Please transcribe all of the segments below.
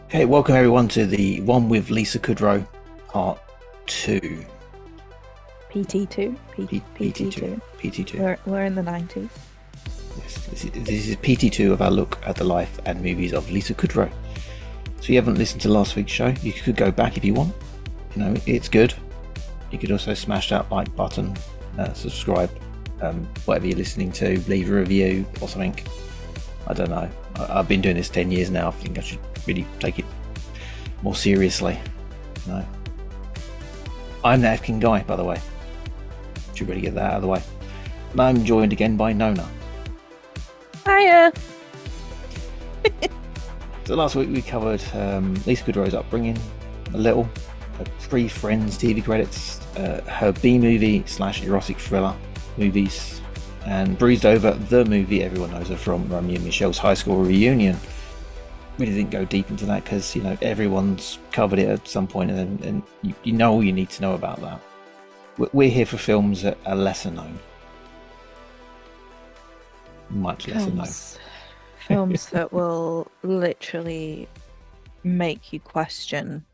Okay, welcome everyone to the one with Lisa Kudrow, part 2. PT2. PT2. PT2. PT2. We're in the 90s. Yes, this is PT2 of our look at the life and movies of Lisa Kudrow. So if you haven't listened to last week's show, you could go back if you want. You know, it's good. You could also smash that like button, subscribe, whatever you're listening to, leave a review or something. I don't know. I've been doing this 10 years now. I think I should really take it more seriously. No. I'm the African guy, by the way. Should really get that out of the way. And I'm joined again by Nona. Hiya! So last week we covered Lisa Kudrow's upbringing, a little, her three Friends TV credits, her B-movie / erotic thriller movies, and breezed over the movie everyone knows her from, Romeo and Michelle's high school reunion. Really didn't go deep into that because, you know, everyone's covered it at some point, and you know all you need to know about that. We're here for films that are lesser known. Much lesser known. Films that will literally make you question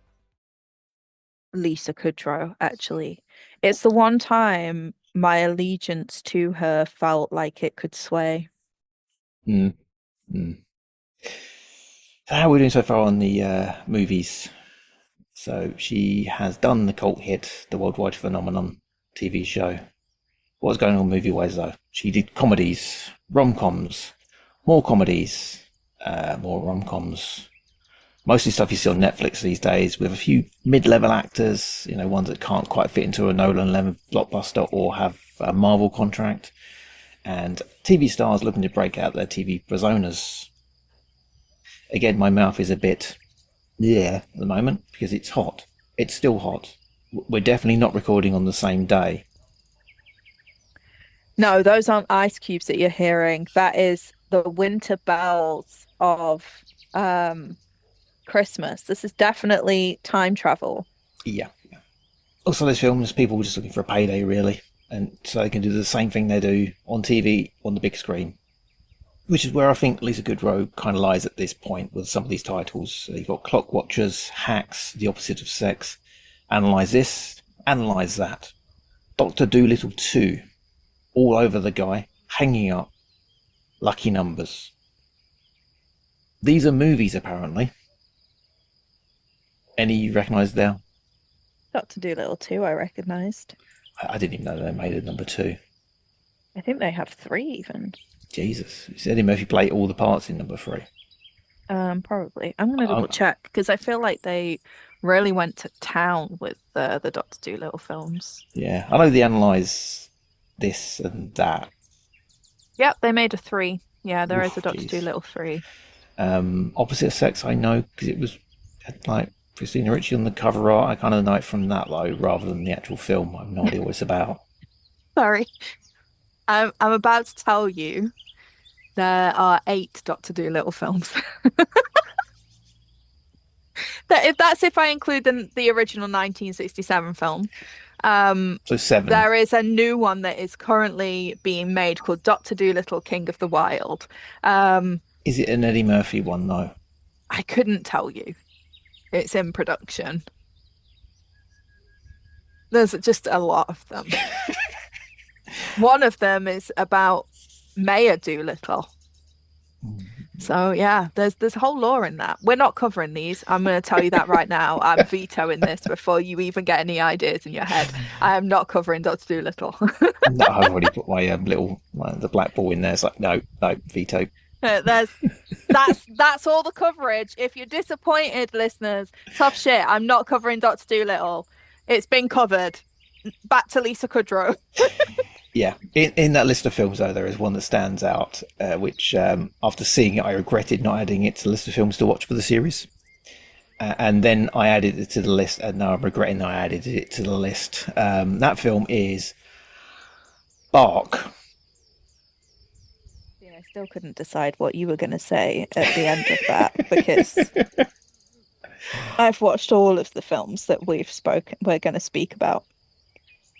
Lisa Kudrow, actually. It's the one time my allegiance to her felt like it could sway. So how are we doing so far on the movies? So she has done the cult hit, the worldwide phenomenon TV show. What's going on movie-wise though? She did comedies, rom-coms, more comedies, more rom-coms. Mostly stuff you see on Netflix these days, with a few mid-level actors, you know, ones that can't quite fit into a Nolan blockbuster or have a Marvel contract, and TV stars looking to break out their TV personas. Again, my mouth is a bit at the moment because it's hot. It's still hot. We're definitely not recording on the same day. No, those aren't ice cubes that you're hearing. That is the winter bells of Christmas. This is definitely time travel. Yeah. Also, those films, people were just looking for a payday, really, and so they can do the same thing they do on TV on the big screen, which is where I think Lisa Kudrow kind of lies at this point with some of these titles. You've got Clock Watchers, Hacks, The Opposite of Sex, Analyze This, Analyze That, Dr. Dolittle 2, All Over the Guy, Hanging Up, Lucky Numbers. These are movies, apparently. Any you recognise there? Dr. Dolittle 2, I recognised. I didn't even know they made a number 2. I think they have 3 even. Jesus. Is Eddie Murphy play all the parts in number 3? Probably. I'm gonna double check because I feel like they really went to town with the Dr. Dolittle films. Yeah, I know they analyse this and that. Yep, they made a 3. Yeah, there is a Dr. Geez. Dolittle 3. Opposite Sex, I know because it was had, like, Christina Ricci on the cover art. I kind of know it from that though, rather than the actual film. I have no idea what it's about. Sorry. I'm about to tell you there are 8 Dr. Dolittle films. That's if I include the original 1967 film. So 7. There is a new one that is currently being made called Dr. Dolittle, King of the Wild. Is it an Eddie Murphy one though? I couldn't tell you. It's in production. There's just a lot of them. One of them is about Mayor Dolittle. So yeah, there's a whole lore in that. We're not covering these. I'm going to tell you that right now. I'm vetoing this before you even get any ideas in your head. I am not covering Dr. Dolittle. No, I've already put my the black ball in there. It's like no, veto. That's all the coverage. If you're disappointed, listeners, tough shit. I'm not covering Dr. Dolittle. It's been covered. Back to Lisa Kudrow. Yeah, in that list of films though, there is one that stands out, which after seeing it, I regretted not adding it to the list of films to watch for the series. And then I added it to the list, and now I'm regretting that I added it to the list. That film is Bark. I still couldn't decide what you were going to say at the end of that because I've watched all of the films that we're going to speak about.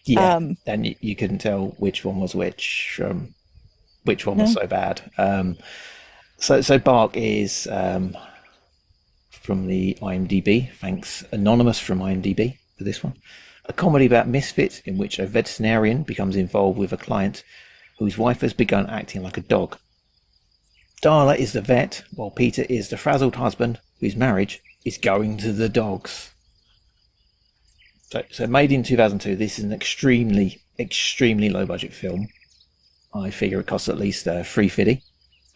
Yeah, and you couldn't tell which one was which was so bad. So Bark is from the IMDb. Thanks, Anonymous from IMDb, for this one. A comedy about misfits in which a veterinarian becomes involved with a client whose wife has begun acting like a dog. Darla is the vet, while Peter is the frazzled husband whose marriage is going to the dogs. So made in 2002, this is an extremely low budget film. I figure it costs at least $350,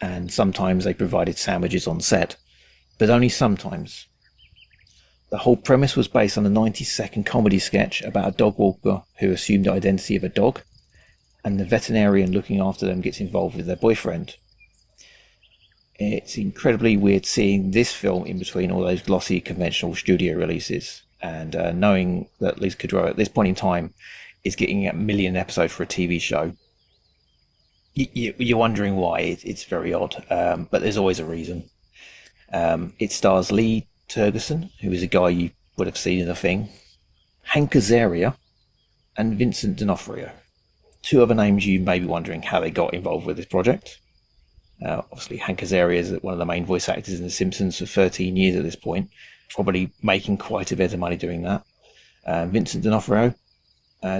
and sometimes they provided sandwiches on set, but only sometimes. The whole premise was based on a 90-second comedy sketch about a dog walker who assumed the identity of a dog, and the veterinarian looking after them gets involved with their boyfriend. It's incredibly weird seeing this film in between all those glossy conventional studio releases, and knowing that Lisa Kudrow at this point in time is getting a million episodes for a TV show. You're wondering why. It's very odd, but there's always a reason. It stars Lee Tergesen, who is a guy you would have seen in The Thing, Hank Azaria, and Vincent D'Onofrio. Two other names you may be wondering how they got involved with this project. Obviously, Hank Azaria is one of the main voice actors in The Simpsons for 13 years at this point, probably making quite a bit of money doing that. Vincent D'Onofrio,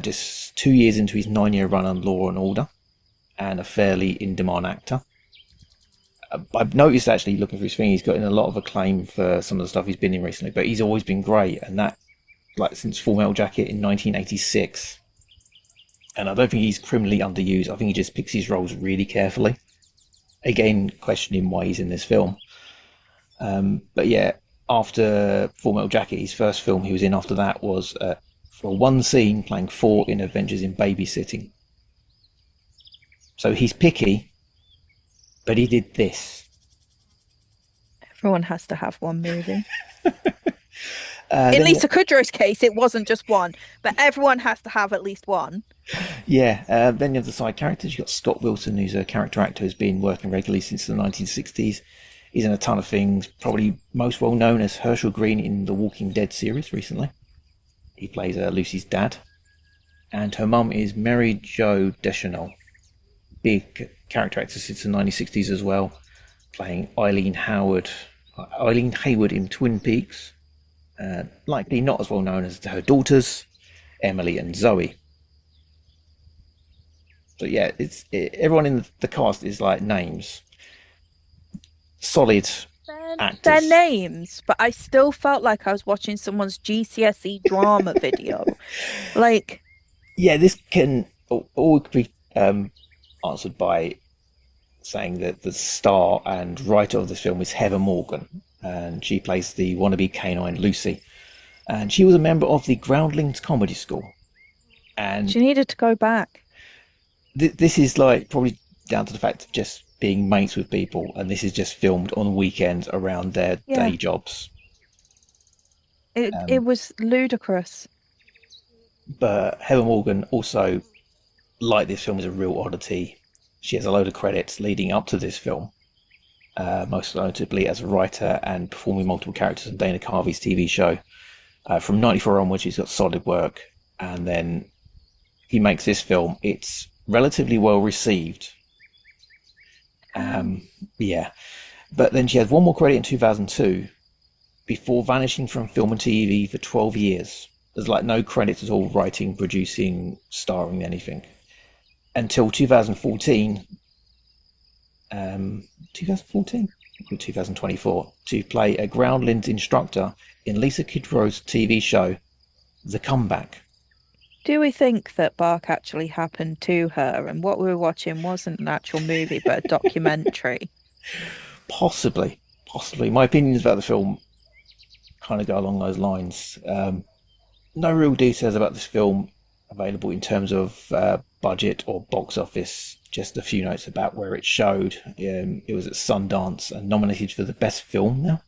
just 2 years into his 9-year run on Law and Order, and a fairly in-demand actor. I've noticed, actually, looking through his thing, he's gotten a lot of acclaim for some of the stuff he's been in recently, but he's always been great, and that, like, since Full Metal Jacket in 1986. And I don't think he's criminally underused. I think he just picks his roles really carefully. Again, questioning why he's in this film. But yeah, after Full Metal Jacket, his first film he was in after that was for one scene playing 4 in Adventures in Babysitting. So he's picky, but he did this. Everyone has to have one movie. In Lisa Kudrow's case, it wasn't just one, but everyone has to have at least one. Yeah, then you have the side characters. You've got Scott Wilson, who's a character actor who's been working regularly since the 1960s. He's in a ton of things, probably most well known as Herschel Green in the Walking Dead series recently. He plays Lucy's dad. And her mum is Mary Jo Deschanel, big character actor since the 1960s as well, playing Eileen Hayward in Twin Peaks. Likely not as well known as her daughters, Emily and Zoe. So yeah, everyone in the cast is like names. Solid actors. They're names, but I still felt like I was watching someone's GCSE drama video. Like, yeah, this can all be answered by saying that the star and writer of this film is Heather Morgan, and she plays the wannabe canine Lucy, and she was a member of the Groundlings Comedy School, and she needed to go back. This is like probably down to the fact of just being mates with people, and this is just filmed on weekends around their day jobs. It was ludicrous. But Heather Morgan also, like this film, is a real oddity. She has a load of credits leading up to this film, most notably as a writer and performing multiple characters on Dana Carvey's TV show. From 94 onwards, she's got solid work, and then he makes this film. It's relatively well received. But then she has one more credit in 2002 before vanishing from film and TV for 12 years. There's like no credits at all, writing, producing, starring, anything, until 2014. 2024, to play a Groundlings instructor in Lisa Kudrow's TV show The Comeback. Do we think that Bark actually happened to her, and what we were watching wasn't an actual movie but a documentary? Possibly. My opinions about the film kind of go along those lines. No real details about this film available in terms of budget or box office. Just a few notes about where it showed. It was at Sundance and nominated for the best film now.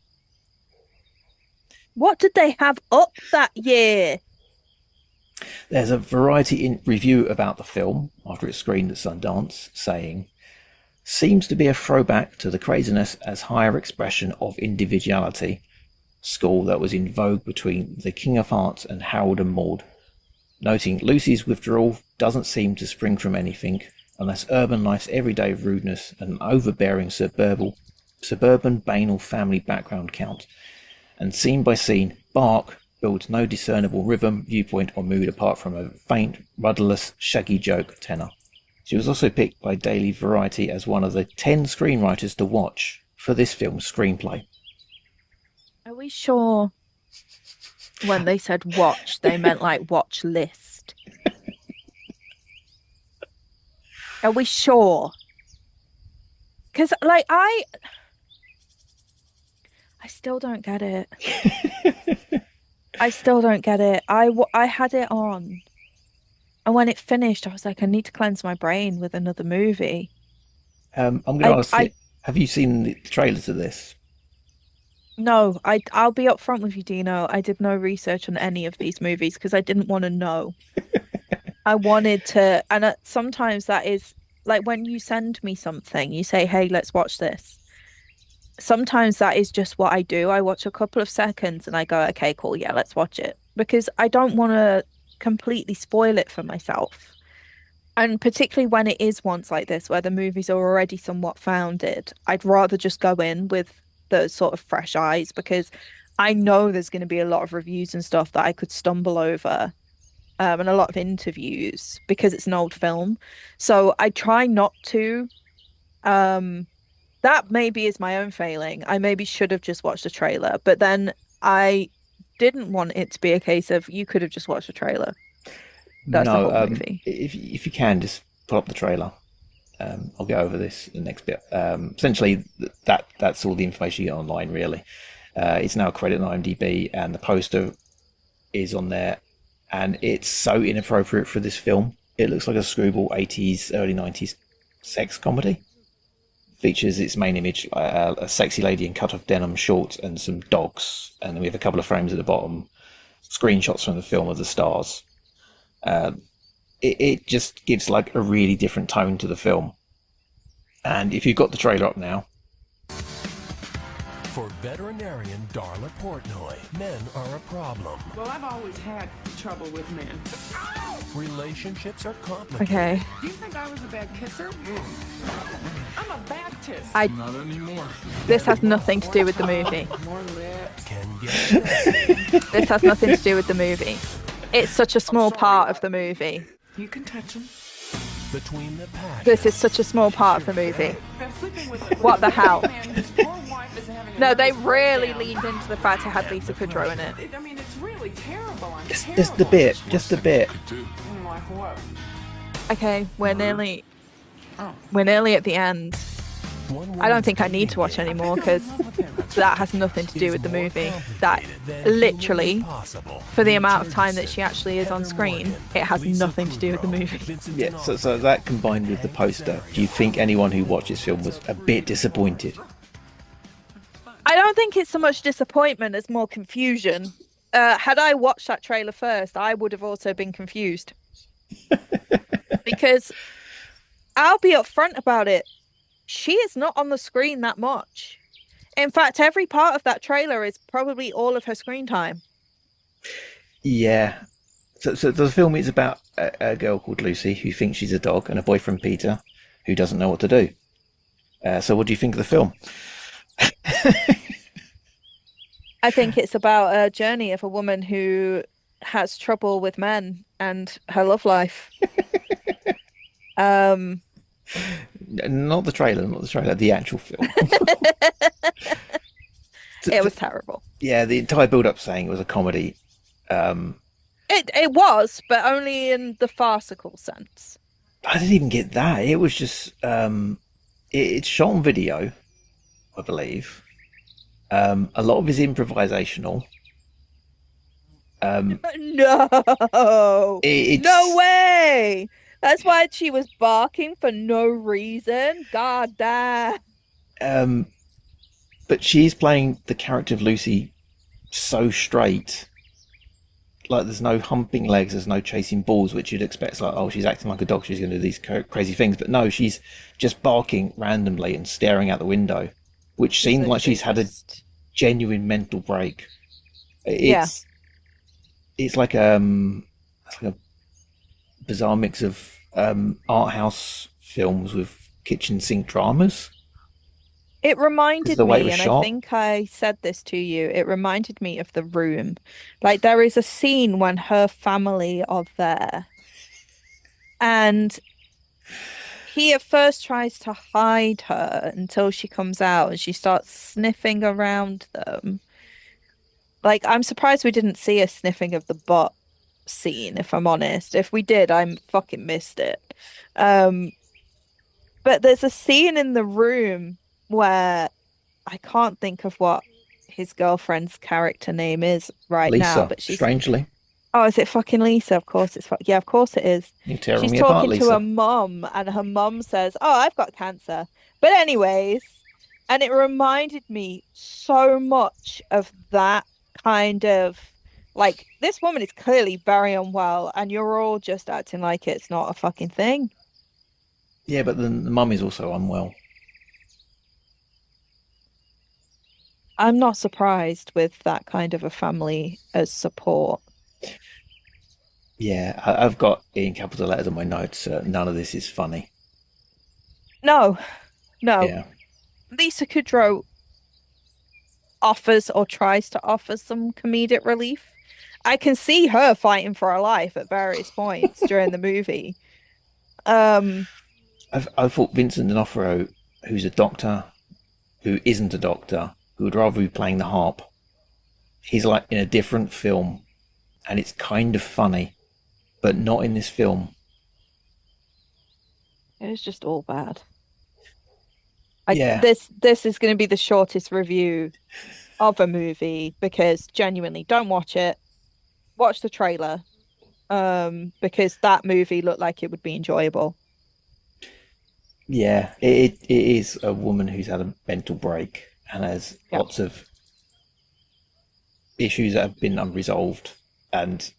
What did they have up that year? There's a Variety review about the film after it screened at Sundance saying, seems to be a throwback to the craziness as higher expression of individuality school that was in vogue between The King of Hearts and Harold and Maude, noting Lucy's withdrawal doesn't seem to spring from anything unless urban life's everyday rudeness and overbearing suburban banal family background count, and scene by scene, Bark builds no discernible rhythm, viewpoint, or mood apart from a faint, rudderless, shaggy joke tenor. She was also picked by Daily Variety as one of the 10 screenwriters to watch for this film's screenplay. Are we sure when they said watch, they meant like watch list? Are we sure? Because, like, I still don't get it. I still don't get it. I had it on, and when it finished, I was like, I need to cleanse my brain with another movie. I'm going to ask you, have you seen the trailer to this? No, I'll be upfront with you, Dino. I did no research on any of these movies because I didn't want to know. I wanted to, and sometimes that is like when you send me something, you say, "Hey, let's watch this." Sometimes that is just what I do. I watch a couple of seconds and I go, "Okay, cool, yeah, let's watch it," because I don't want to completely spoil it for myself. And particularly when it is once like this, where the movies are already somewhat founded, I'd rather just go in with the sort of fresh eyes because I know there's going to be a lot of reviews and stuff that I could stumble over, and a lot of interviews because it's an old film. So I try not to. That maybe is my own failing. I maybe should have just watched a trailer, but then I didn't want it to be a case of you could have just watched a trailer. That's the whole movie. If you can, just pull up the trailer. I'll go over this in the next bit. Essentially, that's all the information you get online, really. It's now credited on IMDb, and the poster is on there, and it's so inappropriate for this film. It looks like a screwball 80s, early 90s sex comedy. Features its main image, a sexy lady in cut-off denim shorts and some dogs, and then we have a couple of frames at the bottom, screenshots from the film of the stars. It just gives like a really different tone to the film. And if you've got the trailer up now. For veterinarian Darla Portnoy, men are a problem. Well, I've always had trouble with men. Relationships are complicated. Okay. Do you think I was a bad kisser? I'm a Baptist. Not anymore. This has nothing to do with the movie. More lips. Can get This has nothing to do with the movie. It's such a small part of the movie. You can touch them. between the passions. This is such a small part of the movie. What the hell? No, they really leaned into the fact it had Lisa Kudrow in it. I mean, it's really terrible. Just a bit, just a bit. Like what? Okay, we're nearly at the end. I don't think I need to watch anymore because that has nothing to do with the movie. That literally, for the amount of time that she actually is on screen, it has nothing to do with the movie. Yeah, so that combined with the poster, do you think anyone who watched this film was a bit disappointed? I don't think it's so much disappointment as more confusion. Had I watched that trailer first, I would have also been confused. Because I'll be upfront about it. She is not on the screen that much. In fact, every part of that trailer is probably all of her screen time. Yeah. So the film is about a girl called Lucy who thinks she's a dog and a boyfriend, Peter, who doesn't know what to do. So what do you think of the film? I think it's about a journey of a woman who has trouble with men and her love life. Not the trailer, the actual film. It was terrible. Yeah, the entire build-up saying it was a comedy. It was, but only in the farcical sense. I didn't even get that. It was just it's shot on video, I believe. A lot of it is improvisational. No, no way. That's why she was barking for no reason. God damn. But she's playing the character of Lucy so straight. Like, there's no humping legs, there's no chasing balls, which you'd expect. It's like, oh, she's acting like a dog, she's going to do these crazy things. But no, she's just barking randomly and staring out the window, which seems like she's had a genuine mental break. It's like a bizarre mix of art house films with kitchen sink dramas. It because reminded the way it me, was and I shot. think I said this to you, it reminded me of The Room. Like there is a scene when her family are there, and he at first tries to hide her until she comes out and she starts sniffing around them. Like, I'm surprised we didn't see a sniffing of the butt scene, if I'm honest. If we did, I fucking missed it. Um, but there's a scene in The Room where I can't think of what his girlfriend's character name is right now, Lisa, but she's, strangely. oh, is it fucking Lisa? Of course it's, yeah, of course it is. You're tearing She's me apart, talking to her Lisa. mum, and her mum says, "Oh, I've got cancer." But anyways, and it reminded me so much of that kind of like this woman is clearly very unwell, and you're all just acting like it's not a fucking thing. Yeah, but then the mum is also unwell. I'm not surprised with that kind of a family as support. Yeah, I've got in capital letters on my notes. None of this is funny. No, no. Yeah, Lisa Kudrow offers or tries to offer some comedic relief. I can see her fighting for her life at various points during the movie. Um, I thought Vincent D'Onofrio, who's a doctor, who isn't a doctor, who would rather be playing the harp. He's like in a different film, and it's kind of funny, but not in this film. it was just all bad. Yeah, This is going to be the shortest review of a movie because genuinely don't watch it. Watch the trailer. Because that movie looked like it would be enjoyable. yeah, it is a woman who's had a mental break and has Yeah. lots of issues that have been unresolved, and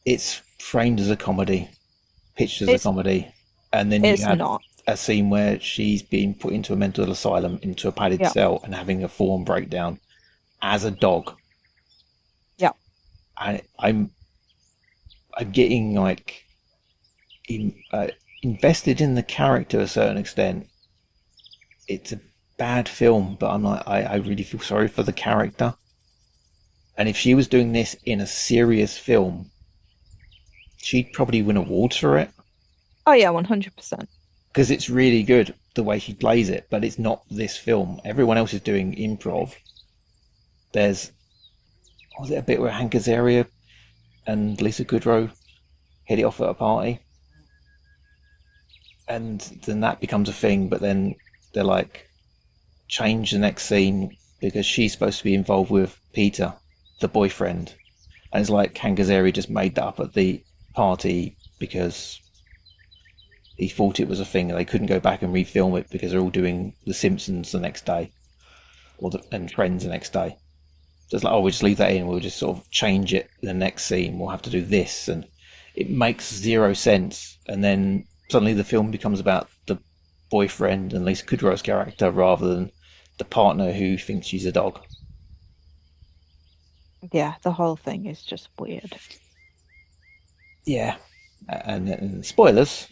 it's framed as a comedy, pitched as a It's comedy, and then you it's have not. a scene where she's being put into a mental asylum, into a padded Yeah. cell, and having a full-on breakdown as a dog. Yeah. I'm getting like invested in the character to a certain extent. It's a bad film, but I'm like, I really feel sorry for the character. And if she was doing this in a serious film, she'd probably win awards for it Oh yeah, 100%. because it's really good the way she plays it. But it's not this film. Everyone else is doing improv. There's was it a bit where Hank Azaria and Lisa Kudrow hit it off at a party, and then that becomes a thing. But then they're like, change the next scene because she's supposed to be involved with Peter, the boyfriend, and it's like Hank Azaria just made that up at the party because he thought it was a thing, and they couldn't go back and refilm it because they're all doing The Simpsons the next day, and Friends the next day. So it's like, oh, we'll just leave that in. We'll just sort of change it in the next scene. We'll have to do this, and it makes zero sense. And then suddenly the film becomes about the boyfriend and Lisa Kudrow's character rather than the partner who thinks she's a dog. Yeah, the whole thing is just weird. Yeah, and spoilers.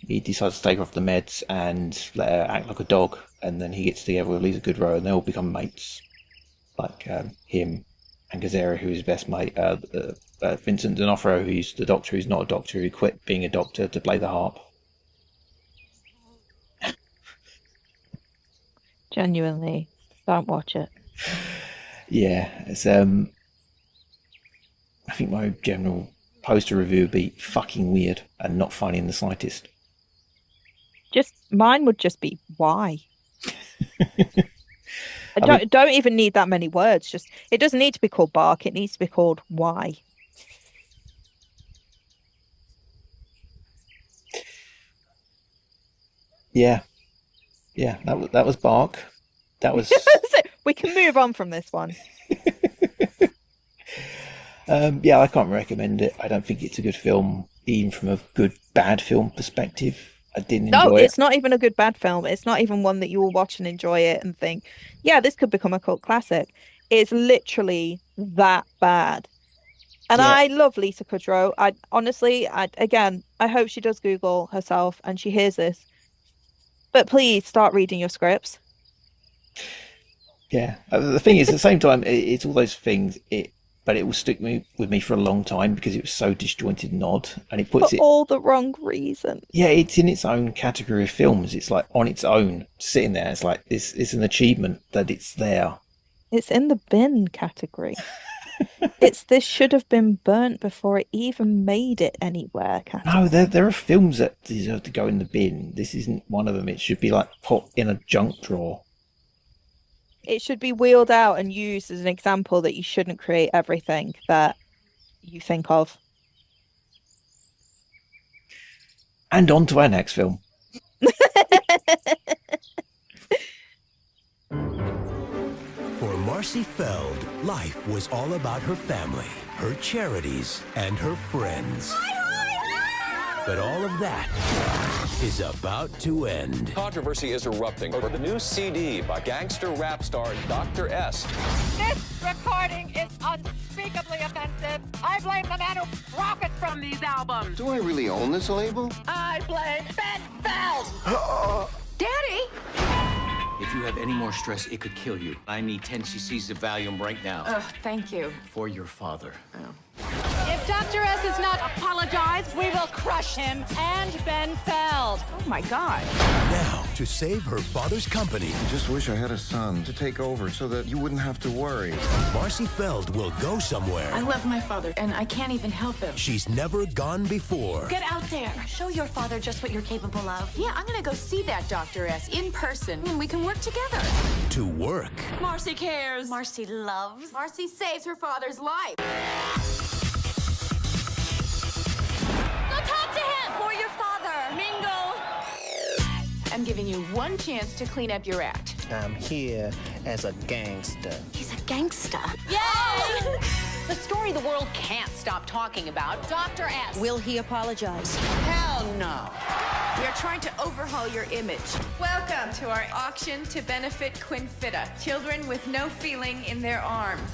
He decides to take her off the meds and let her act like a dog, and then he gets together with Lisa Kudrow, and they all become mates. Like him and Gazera, who's his best mate, Vincent D'Onofrio, who's the doctor who's not a doctor, who quit being a doctor to play the harp. Genuinely, don't watch it. Yeah, it's I think my general poster review would be fucking weird and not funny in the slightest. Just mine would just be why. I I mean, don't even need that many words. Just it doesn't need to be called bark. It needs to be called why. yeah, yeah, that was Bark. That was So we can move on from this one. yeah, I can't recommend it. I don't think it's a good film, even from a good bad film perspective. I didn't No, enjoy it. it's not even a good bad film. It's not even one that you will watch and enjoy it and think, yeah, this could become a cult classic. It's literally that bad. And Yeah, I love Lisa Kudrow. I honestly, again, I hope she does Google herself and she hears this. But please start reading your scripts. Yeah. The thing is, at the same time, it's all those things. But it will stick with me for a long time because it was so disjointed and odd, and it puts For it. all the wrong reasons. Yeah, it's in its own category of films. It's like on its own, sitting there. It's like it's an achievement that it's there. It's in the bin category. This should have been burnt before it even made it anywhere category. No, there are films that deserve to go in the bin. This isn't one of them. It should be like put in a junk drawer. It should be wheeled out and used as an example that you shouldn't create everything that you think of. And on to our next film. For Marci Feld, life was all about her family, her charities, and her friends. But all of that is about to end. Controversy is erupting over the new CD by gangster rap star Dr. S. This recording is unspeakably offensive. I blame the man who profits from these albums. Do I really own this label? I blame Ben Feld. Daddy! If you have any more stress, it could kill you. I need 10 cc's of Valium right now. Oh, thank you. For your father. If Dr. S is not apologized, we will crush him and Ben Feld. Oh my God. Now, to save her father's company, I just wish I had a son to take over so that you wouldn't have to worry. Marci Feld will go somewhere I love my father, and I can't even help him. she's never gone before. Get out there. Show your father just what you're capable of. Yeah, I'm gonna go see that Dr. S in person, and we can work together. To work. Marci cares. Marci loves. Marci saves her father's life. Go talk to him for your father. Mingle. I'm giving you one chance to clean up your act. I'm here as a gangster. He's a gangster. Yay! The story the world can't stop talking about. Dr. S. Will he apologize? Hell no. We are trying to overhaul your image. Welcome to our auction to benefit Quinfida, children with no feeling in their arms.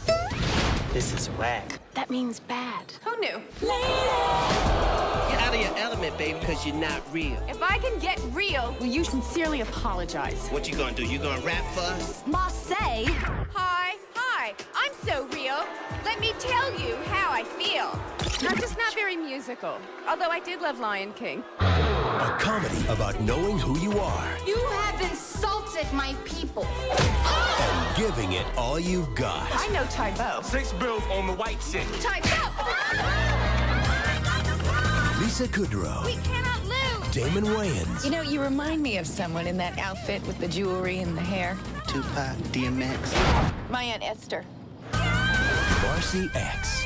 This is whack. That means bad. Who knew? Get out of your element, baby, because you're not real. If I can get real, Will you sincerely apologize? What you gonna do? You gonna rap for us? Marci. hi, I'm so real. Let me tell you how I feel. I'm just not very musical, although I did love Lion King. A comedy about knowing who you are You have insulted my people. and giving it all you've got. I know Tybo. 6 bills on the white shit. Lisa Kudrow, We cannot lose. Damon Wayans, You know, you remind me of someone in that outfit with the jewelry and the hair. Tupac, DMX. My Aunt Esther. Marci X.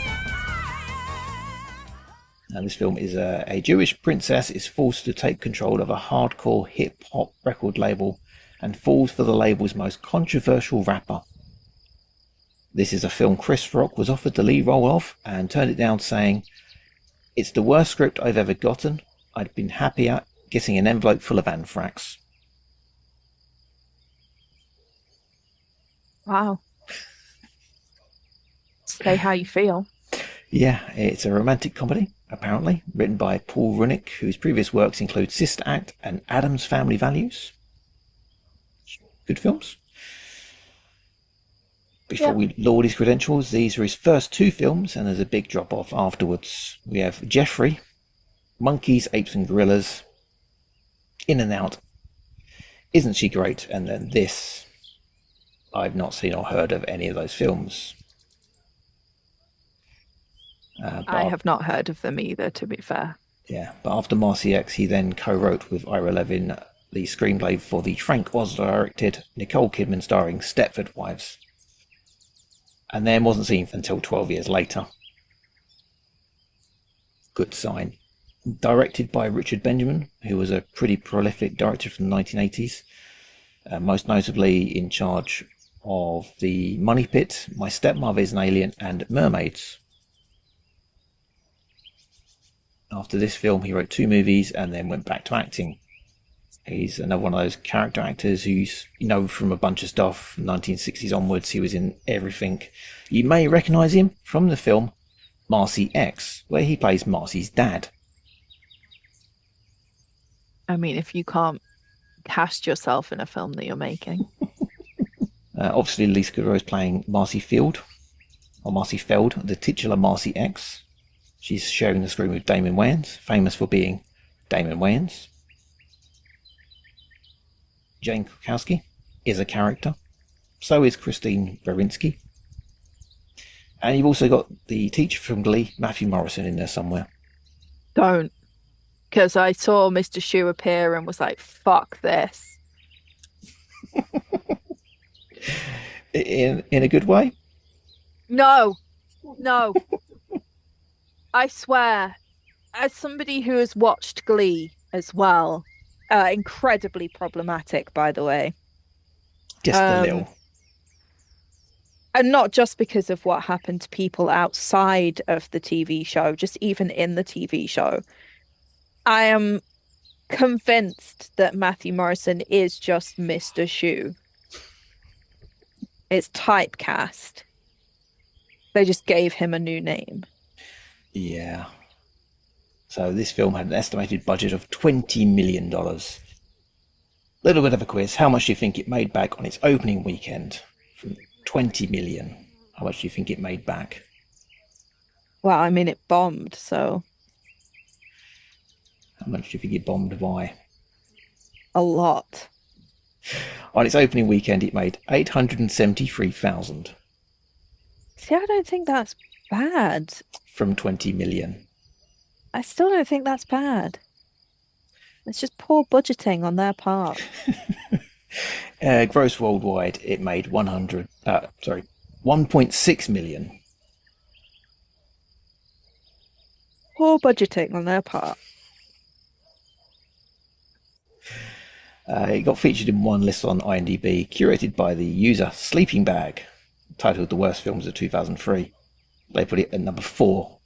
Now, this film is a Jewish princess is forced to take control of a hardcore hip-hop record label and falls for the label's most controversial rapper. This is a film Chris Rock was offered the lead role of and turned it down, saying, "It's the worst script I've ever gotten. I'd been happier getting an envelope full of anthrax." Wow. Say how you feel. Yeah, it's a romantic comedy, apparently, written by Paul Runick, whose previous works include Sister Act and Addams Family Values. Good films. Before we laud his credentials, these are his first 2 films, and there's a big drop-off afterwards. We have Jeffrey, Monkeys, Apes and Gorillas, In and Out, Isn't She Great? And then this. I've not seen or heard of any of those films. I have not heard of them either, to be fair. Yeah, but after Marci X, he then co-wrote with Ira Levin the screenplay for the Frank Oz-directed, Nicole Kidman starring Stepford Wives. And then wasn't seen until 12 years later. Good sign. Directed by Richard Benjamin, who was a pretty prolific director from the 1980s, most notably in charge of The Money Pit, My Stepmother is an Alien, and Mermaids. After this film, he wrote 2 movies and then went back to acting. He's another one of those character actors who's, from a bunch of stuff from 1960s onwards. He was in everything. You may recognise him from the film Marci X, where he plays Marci's dad. I mean, if you can't cast yourself in a film that you're making. Obviously, Lisa Kudrow is playing Marci Feld, the titular Marci X. She's sharing the screen with Damon Wayans, famous for being Damon Wayans. Jane Krakowski is a character. So is Christine Baranski. And you've also got the teacher from Glee, Matthew Morrison, in there somewhere. Don't. Because I saw Mr. Shu appear and was like, fuck this. In a good way? No. I swear, as somebody who has watched Glee as well, incredibly problematic, by the way. Just a little. And not just because of what happened to people outside of the TV show, just even in the TV show. I am convinced that Matthew Morrison is just Mr. Shu. It's typecast. They just gave him a new name. Yeah. So this film had an estimated budget of $20 million. Little bit of a quiz. How much do you think it made back on its opening weekend? From 20 million. How much do you think it made back? Well, I mean, it bombed, so... How much do you think it bombed by? A lot. On its opening weekend, it made $873,000. See, I don't think that's bad. From 20 million. I still don't think that's bad. It's just poor budgeting on their part. Gross worldwide, it made 1.6 million. Poor budgeting on their part. It got featured in one list on IMDb, curated by the user Sleeping Bag, titled The Worst Films of 2003. They put it at number 4,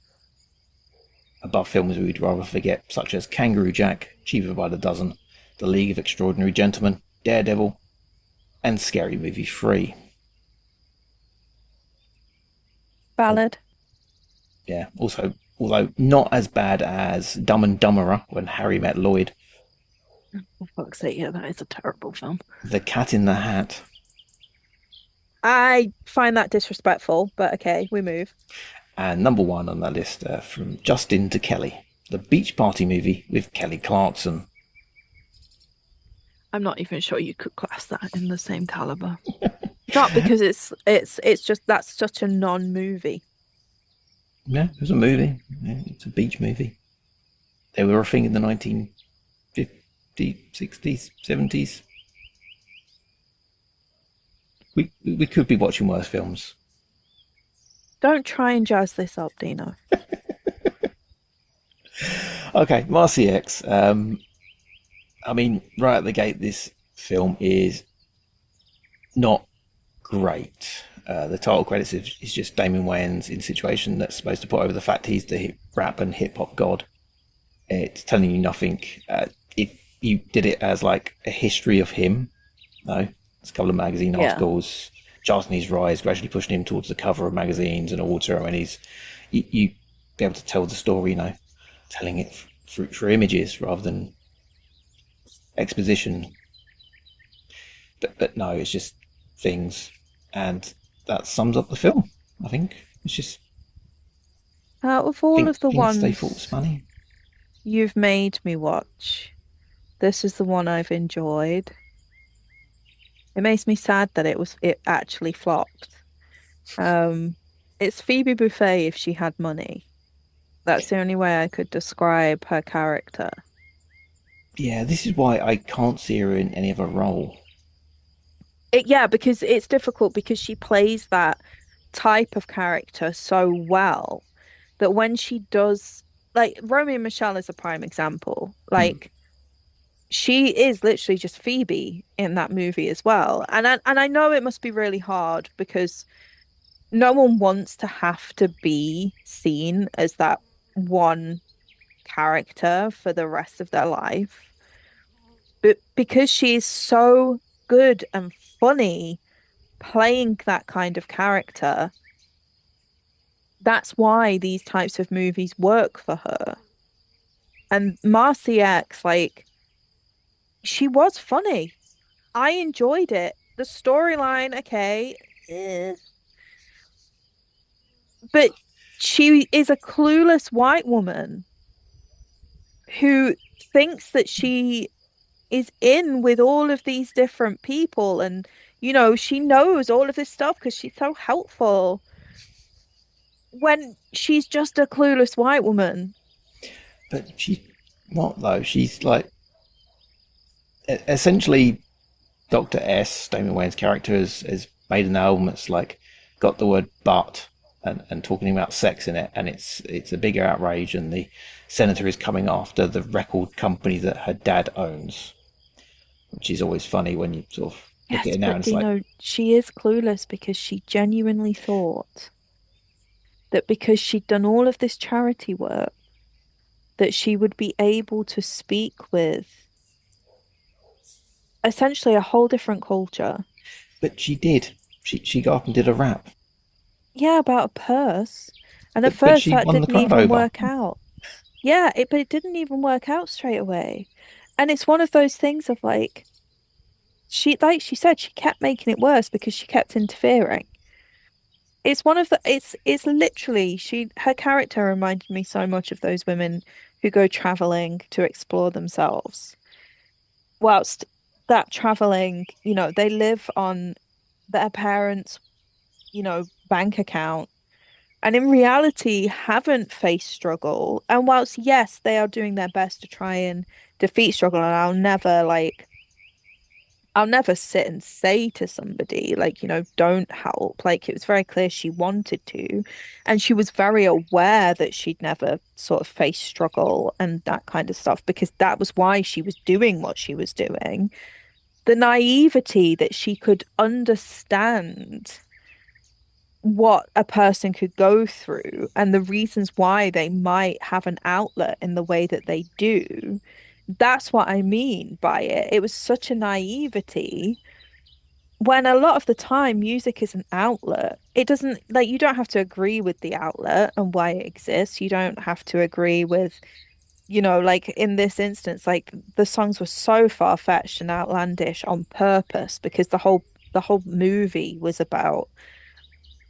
above films we'd rather forget, such as Kangaroo Jack, Cheaper by the Dozen, The League of Extraordinary Gentlemen, Daredevil, and Scary Movie 3. Valid. Yeah, also, although not as bad as Dumb and Dumberer, When Harry Met Lloyd. For fuck's sake, yeah, that is a terrible film. The Cat in the Hat. I find that disrespectful, but okay, we move. And number 1 on that list, From Justin to Kelly, the Beach Party movie with Kelly Clarkson. I'm not even sure you could class that in the same caliber. Not because it's just that's such a non-movie. Yeah, it was a movie. Yeah, it's a beach movie. They were a thing in the 1950s, 60s, 70s. We could be watching worse films. Don't try and jazz this up, Dino. Okay, Marci X. I mean, right at the gate, this film is not great. The title credits is just Damon Wayans in a situation that's supposed to put over the fact he's the rap and hip hop god. It's telling you nothing. If you did it as like a history of him, no, it's a couple of magazine articles, charting his rise, gradually pushing him towards the cover of magazines and award ceremonies. You be able to tell the story, you know, telling it through images rather than exposition. But no, it's just things, and that sums up the film. I think it's just out of all of the ones they thought was funny you've made me watch, this is the one I've enjoyed. It makes me sad that it actually flopped. It's Phoebe Buffay if she had money. That's the only way I could describe her character. Yeah, this is why I can't see her in any other role. Because it's difficult because she plays that type of character so well that when she does, like Romeo and Michelle is a prime example. Like she is literally just Phoebe in that movie as well. And I know it must be really hard because no one wants to have to be seen as that one character for the rest of their life. But because she is so good and funny playing that kind of character, that's why these types of movies work for her. And Marci X, like, she was funny. I enjoyed it the storyline, okay, but she is a clueless white woman who thinks that she is in with all of these different people, and she knows all of this stuff because she's so helpful when she's just a clueless white woman. But she's not, though. She's like, essentially, Dr. S, Damon Wayans' character, has made an album that's like got the word "but" and talking about sex in it, and it's a bigger outrage, and the senator is coming after the record company that her dad owns, which is always funny when you sort of look at it now. And it's like, she is clueless because she genuinely thought that because she'd done all of this charity work, that she would be able to speak with essentially a whole different culture. But she did. She got up and did a rap. Yeah, about a purse. And at first that didn't even work out. Yeah, but it didn't even work out straight away. And it's one of those things of like she said, she kept making it worse because she kept interfering. It's one of the it's literally her character reminded me so much of those women who go traveling to explore themselves. Whilst that traveling, they live on their parents', bank account, and in reality haven't faced struggle. And whilst yes, they are doing their best to try and defeat struggle, and I'll never sit and say to somebody like, don't help. Like, it was very clear she wanted to, and she was very aware that she'd never sort of faced struggle and that kind of stuff, because that was why she was doing what she was doing. The naivety that she could understand what a person could go through and the reasons why they might have an outlet in the way that they do. That's what I mean by it. It was such a naivety when a lot of the time music is an outlet. It doesn't, like, you don't have to agree with the outlet and why it exists. You don't have to agree with, like in this instance, like the songs were so far-fetched and outlandish on purpose because the whole movie was about,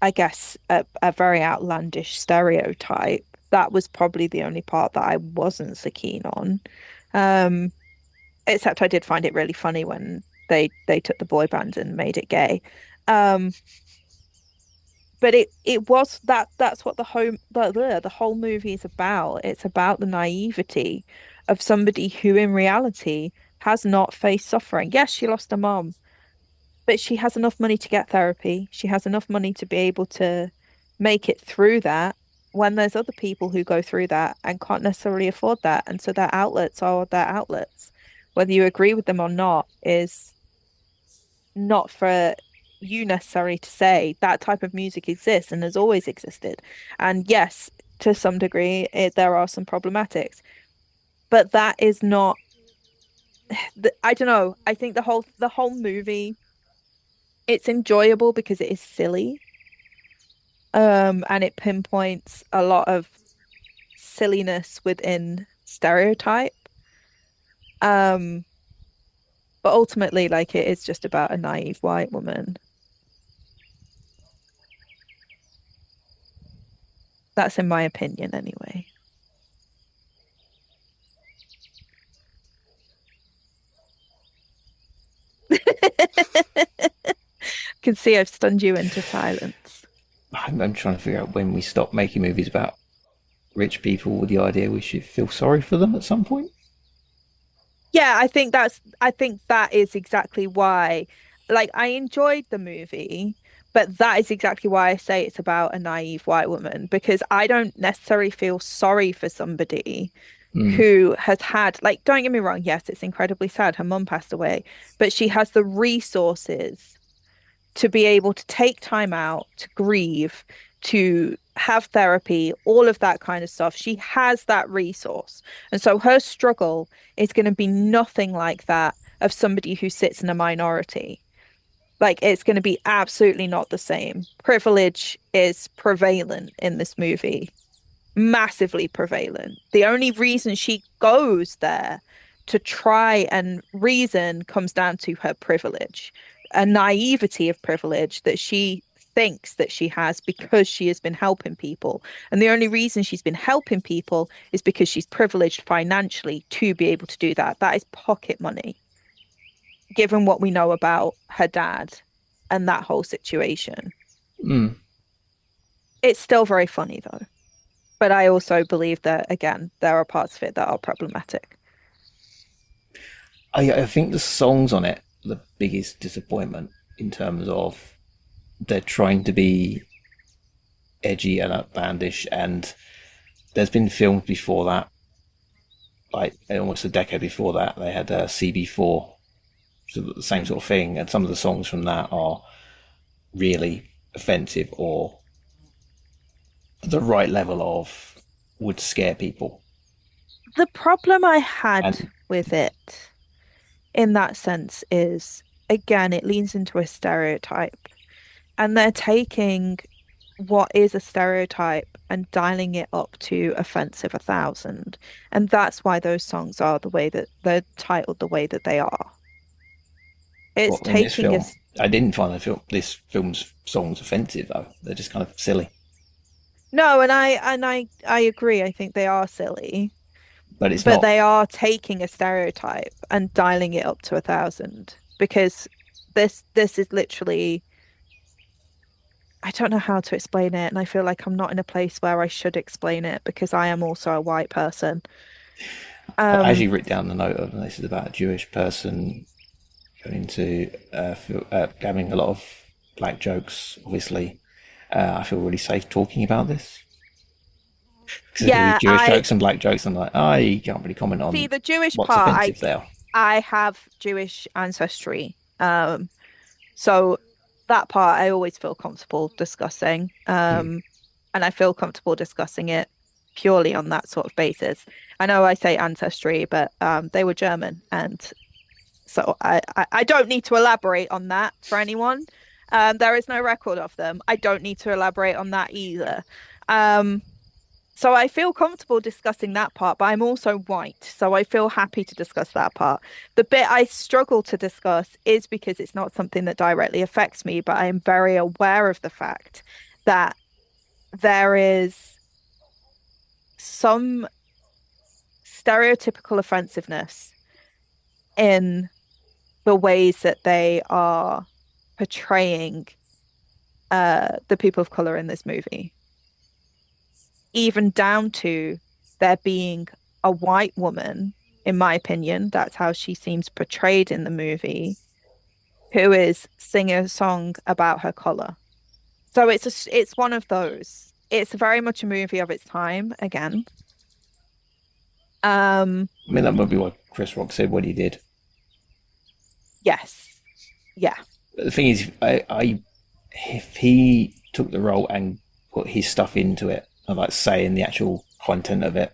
I guess, a very outlandish stereotype. That was probably the only part that I wasn't so keen on. Except I did find it really funny when they took the boy band and made it gay. But it was that's what the whole movie is about. It's about the naivety of somebody who in reality has not faced suffering. Yes, she lost her mom, but she has enough money to get therapy. She has enough money to be able to make it through that, when there's other people who go through that and can't necessarily afford that. And so their outlets are their outlets. Whether you agree with them or not is not for you necessarily to say. That type of music exists and has always existed. And yes, to some degree, there are some problematics. But that is not... I don't know. I think the whole movie, it's enjoyable because it is silly. And it pinpoints a lot of silliness within stereotype. But ultimately, like, it is just about a naive white woman. That's in my opinion, anyway. Can see I've stunned you into silence. I'm trying to figure out when we stop making movies about rich people with the idea we should feel sorry for them at some point. Yeah, I think that is exactly why. Like, I enjoyed the movie, but that is exactly why I say it's about a naive white woman, because I don't necessarily feel sorry for somebody who has had, like, don't get me wrong, yes, it's incredibly sad. Her mum passed away, but she has the resources to be able to take time out to grieve, to have therapy, all of that kind of stuff. She has that resource. And so her struggle is going to be nothing like that of somebody who sits in a minority. Like, it's going to be absolutely not the same. Privilege is prevalent in this movie. Massively prevalent. The only reason she goes there to try and reason comes down to her privilege. a naivety of privilege that she thinks that she has because she has been helping people. And the only reason she's been helping people is because she's privileged financially to be able to do that. That is pocket money, given what we know about her dad and that whole situation. It's still very funny, though. But I also believe that, again, there are parts of it that are problematic. I think the songs on it are the biggest disappointment in terms of they're trying to be edgy and outlandish, and there's been films before that, like almost a decade before that, they had CB4, so the same sort of thing, and some of the songs from that are really offensive or the right level of would scare people. The problem I had with it in that sense is, again, it leans into a stereotype, and they're taking what is a stereotype and dialing it up to offensive 1,000, and that's why those songs are the way that they're titled the way that they are. It's taking a... I didn't find this film's songs offensive, though. They're just kind of silly. No, and I agree. I think they are silly. But not... they are taking a stereotype and dialing it up to 1,000, because this is literally, I don't know how to explain it, and I feel like I'm not in a place where I should explain it because I am also a white person. I actually wrote down the note of this is about a Jewish person going into having a lot of black jokes. Obviously, I feel really safe talking about this. Yeah, Jewish jokes and black jokes, and I can't really comment on. See, the Jewish what's part, offensive there. I have Jewish ancestry, so that part I always feel comfortable discussing, and I feel comfortable discussing it purely on that sort of basis. I know I say ancestry, but they were German, and so I don't need to elaborate on that for anyone. There is no record of them. I don't need to elaborate on that either. So I feel comfortable discussing that part, but I'm also white, so I feel happy to discuss that part. The bit I struggle to discuss is because it's not something that directly affects me, but I am very aware of the fact that there is some stereotypical offensiveness in the ways that they are portraying the people of color in this movie. Even down to there being a white woman, in my opinion, that's how she seems portrayed in the movie, who is singing a song about her color. So it's one of those. It's very much a movie of its time, again. I mean, that might be what Chris Rock said when he did. Yes. Yeah. The thing is, if he took the role and put his stuff into it, and saying the actual content of it,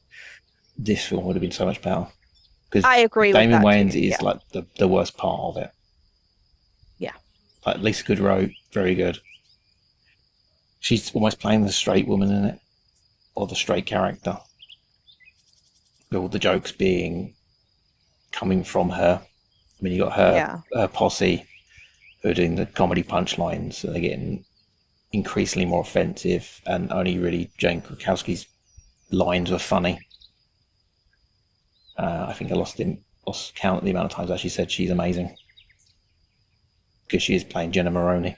this film would have been so much better. Because I agree with that. Damon Wayans is the worst part of it. Yeah. Lisa Kudrow, very good. She's almost playing the straight woman in it, or the straight character. All the jokes coming from her. I mean, you got her posse who are doing the comedy punchlines, and they're getting increasingly more offensive, and only really Jane Krakowski's lines were funny. I think I lost count of the amount of times I actually said she's amazing, because she is playing Jenna Maroney.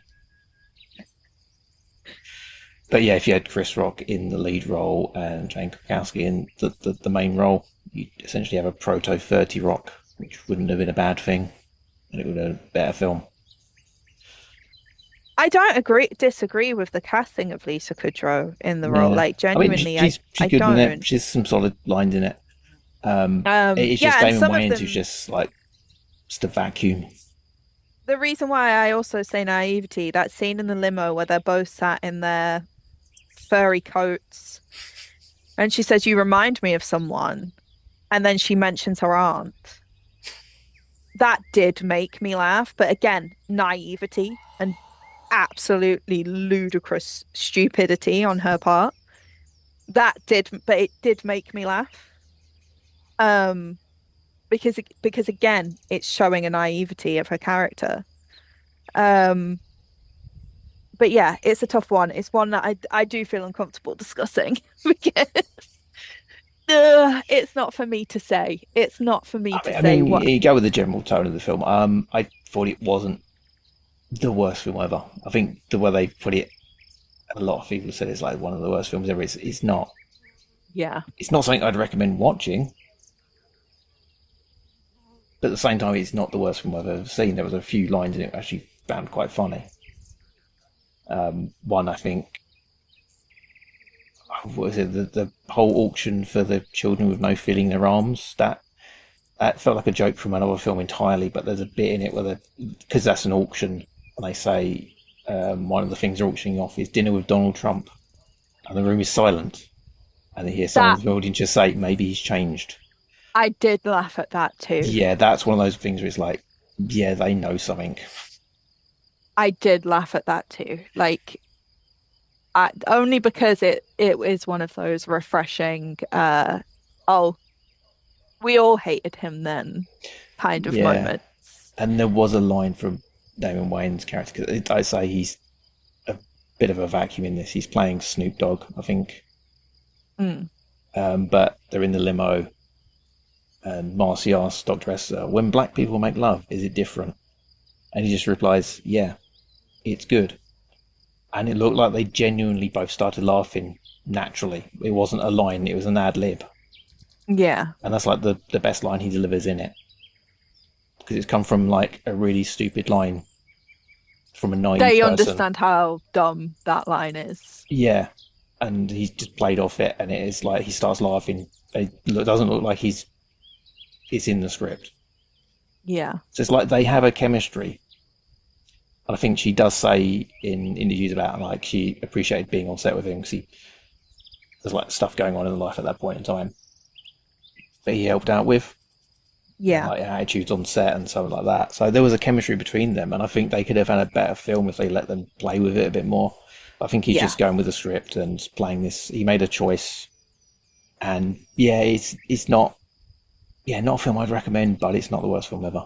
But yeah, if you had Chris Rock in the lead role and Jane Krakowski in the main role, you essentially have a proto 30 Rock, which wouldn't have been a bad thing, and it would have been a better film. I don't disagree with the casting of Lisa Kudrow in the role. Genuinely, I mean, she's good in it. She's some solid lines in it. It's just Damon Wayans who's just a vacuum. The reason why I also say naivety, that scene in the limo where they're both sat in their furry coats, and she says, "You remind me of someone," and then she mentions her aunt. That did make me laugh, but again, naivety and absolutely ludicrous stupidity on her part. But it did make me laugh. Because again, it's showing a naivety of her character. But yeah, it's a tough one. It's one that I do feel uncomfortable discussing because it's not for me to say. It's not for me to I say mean, what. you go with the general tone of the film. I thought it wasn't the worst film ever. I think the way they put it, a lot of people said it's like one of the worst films ever. It's not. Yeah. It's not something I'd recommend watching. But at the same time, it's not the worst film I've ever seen. There was a few lines in it I actually found quite funny. One, I think, what was it? The whole auction for the children with no feeling in their arms. That felt like a joke from another film entirely. But there's a bit in it where, because that's an auction, and they say one of the things they're auctioning off is dinner with Donald Trump, and the room is silent, and they hear someone in the audience just say, "Maybe he's changed." I did laugh at that too. Yeah, that's one of those things where it's like, yeah, they know something. I did laugh at that too. Like, only because it is one of those refreshing, oh, we all hated him then kind of moments. And there was a line from Damon Wayans' character, because I say he's a bit of a vacuum in this. He's playing Snoop Dogg, I think. But they're in the limo, and Marcy asks Dr. S, when black people make love, is it different? And he just replies, yeah, it's good. And it looked like they genuinely both started laughing naturally. It wasn't a line, it was an ad lib. Yeah. And that's like the best line he delivers in it. Because it's come from like a really stupid line from a naive person. They understand how dumb that line is. Yeah. And he's just played off it, and it is like he starts laughing. It doesn't look like it's in the script. Yeah. So it's like they have a chemistry. And I think she does say in interviews about like she appreciated being on set with him because there's like stuff going on in life at that point in time that he helped out with. Yeah. Like attitudes on set and something like that. So there was a chemistry between them, and I think they could have had a better film if they let them play with it a bit more. I think he's just going with the script and playing this. He made a choice, and it's not a film I'd recommend, but it's not the worst film ever.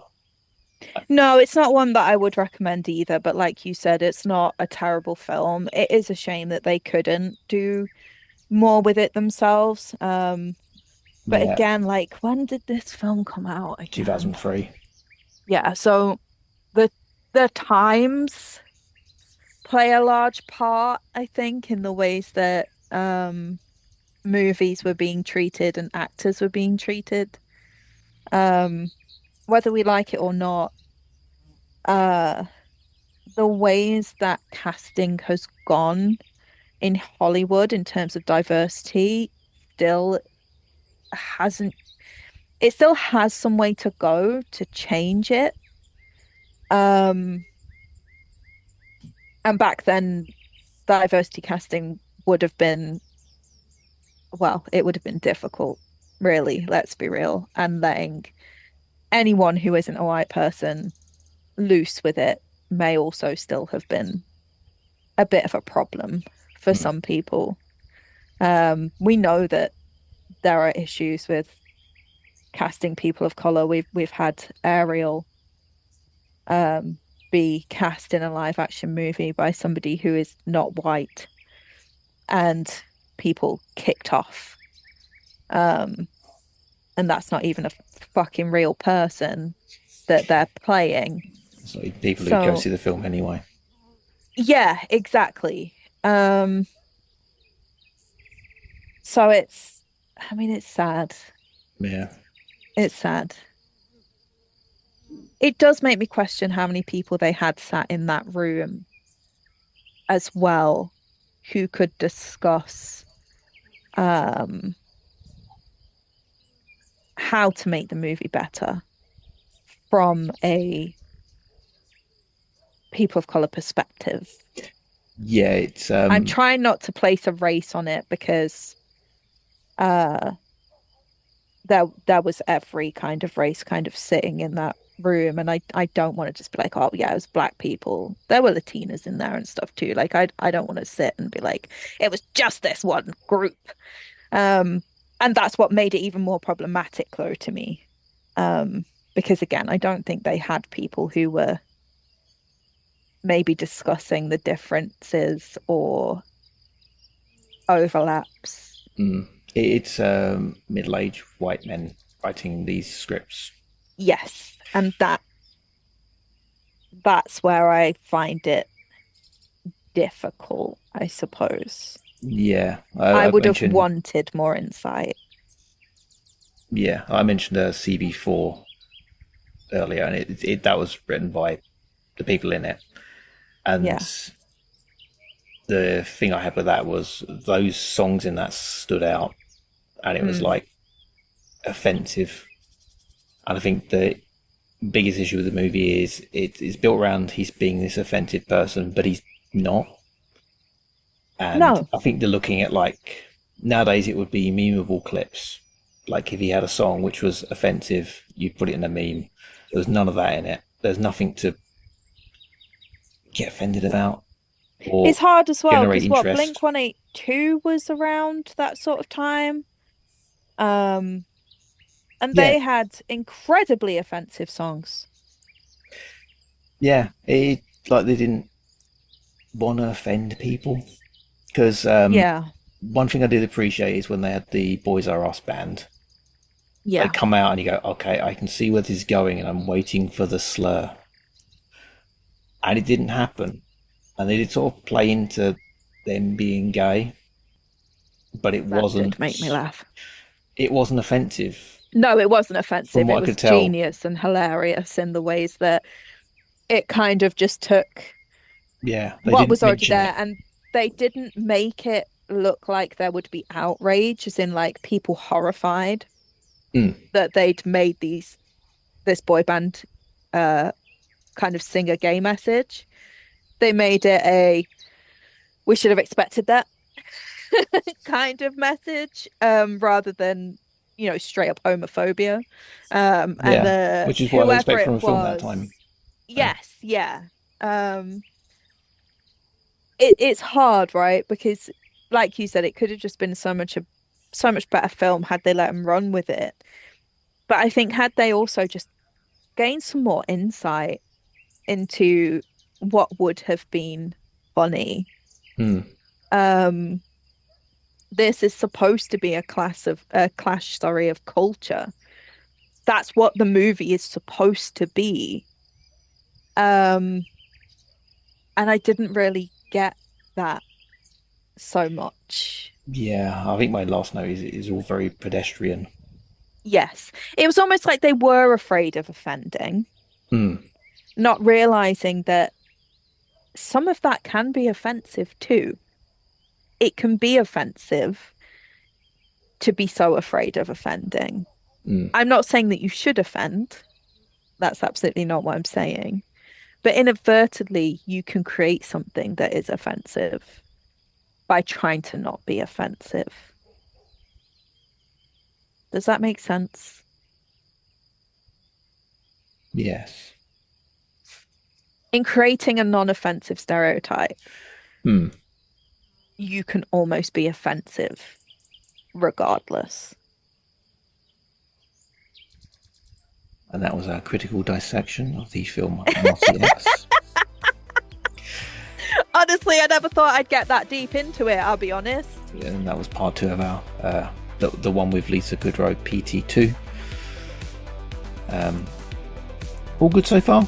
No, it's not one that I would recommend either, but like you said, it's not a terrible film. It is a shame that they couldn't do more with it themselves. But again, like, when did this film come out again? 2003. Yeah, so the times play a large part, I think, in the ways that movies were being treated and actors were being treated. Whether we like it or not, the ways that casting has gone in Hollywood in terms of diversity still has some way to go to change it. And back then, diversity casting would have been, it would have been difficult, really, let's be real. And letting anyone who isn't a white person loose with it may also still have been a bit of a problem for some people. We know that there are issues with casting people of color. We've had Ariel be cast in a live action movie by somebody who is not white, and people kicked off. And that's not even a fucking real person that they're playing. So people who go see the film anyway. Yeah, exactly. So it's sad. Yeah. It's sad. It does make me question how many people they had sat in that room as well who could discuss how to make the movie better from a people of color perspective. Yeah, it's I'm trying not to place a race on it because there was every kind of race kind of sitting in that room, and I don't want to just be like, oh yeah, it was black people. There were Latinas in there and stuff too. Like I don't want to sit and be like, it was just this one group. And that's what made it even more problematic though to me. Because again, I don't think they had people who were maybe discussing the differences or overlaps. It's middle-aged white men writing these scripts. Yes, and that's where I find it difficult, I suppose. Yeah. I would have wanted more insight. Yeah, I mentioned CB4 earlier, and that was written by the people in it. And the thing I had with that was those songs in that stood out, and it was like offensive. And I think the biggest issue with the movie is it's built around he's being this offensive person, but he's not. And I think they're looking at, like, nowadays it would be memeable clips. Like if he had a song which was offensive, you'd put it in a meme. There was none of that in it. There's nothing to get offended about. It's hard as well because Blink-182 was around that sort of time. And they had incredibly offensive songs. Yeah, they didn't want to offend people. Because one thing I did appreciate is when they had the Boys R Us band. Yeah. They come out and you go, okay, I can see where this is going and I'm waiting for the slur. And it didn't happen. And they did sort of play into them being gay. But it wasn't... Did make me laugh. It wasn't offensive. No, it wasn't offensive. From what it was genius and hilarious in the ways that it kind of just took what was already there. And they didn't make it look like there would be outrage, as in like people horrified that they'd made this boy band kind of sing a gay message. They made it we should have expected that kind of message, rather than, straight up homophobia. Which is what I expect from a film that time. Yes, yeah. It's hard, right? Because, like you said, it could have just been so much better film had they let them run with it. But I think had they also just gained some more insight into what would have been funny. This is supposed to be a clash of culture. That's what the movie is supposed to be. And I didn't really get that so much. Yeah, I think my last note is all very pedestrian. Yes. It was almost like they were afraid of offending. Not realizing that some of that can be offensive too. It can be offensive to be so afraid of offending. I'm not saying that you should offend. That's absolutely not what I'm saying. But inadvertently, you can create something that is offensive by trying to not be offensive. Does that make sense? Yes. In creating a non-offensive stereotype, you can almost be offensive regardless. And that was our critical dissection of the film Marci X. Honestly, I never thought I'd get that deep into it, I'll be honest. Yeah, and that was part 2 of our the one with Lisa Kudrow, PT2. All good so far.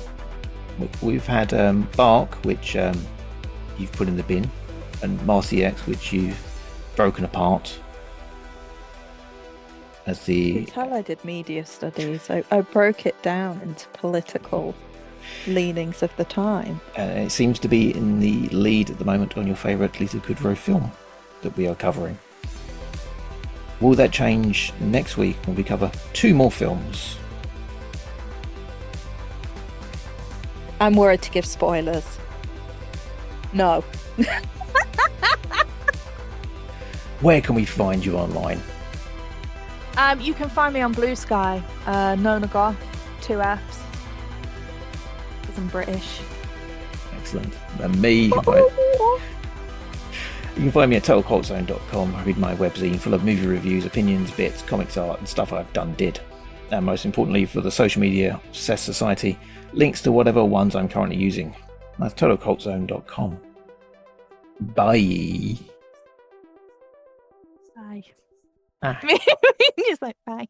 We've had Bark, which you've put in the bin, and Marci X, which you've broken apart. As the... You can tell I did media studies. I broke it down into political leanings of the time. It seems to be in the lead at the moment on your favourite Lisa Kudrow film that we are covering. Will that change next week when we cover 2 more films? I'm worried to give spoilers. No. Where can we find you online? You can find me on Blue Sky, Nona Goth, 2 Fs. Because I'm British. Excellent. And me, you can find me at totalcultzone.com. I read my webzine full of movie reviews, opinions, bits, comics art, and stuff I've did. And most importantly, for the social media Obsessed Society, links to whatever ones I'm currently using. That's totalcultzone.com. Bye. Bye. Ah. Just like bye.